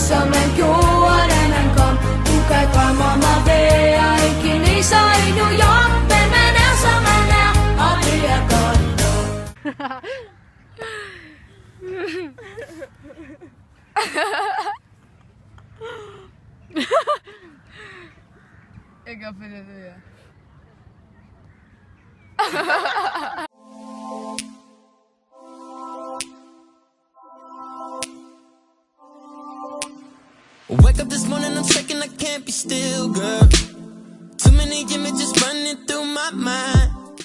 som man gjorde, da man kom. Du kan drømme om at være en kineser i New York, men man er som man er, og det er godt nok. Jeg kan finde det, ja. Wake up this morning, I'm shaking, I can't be still, girl. Too many images running through my mind.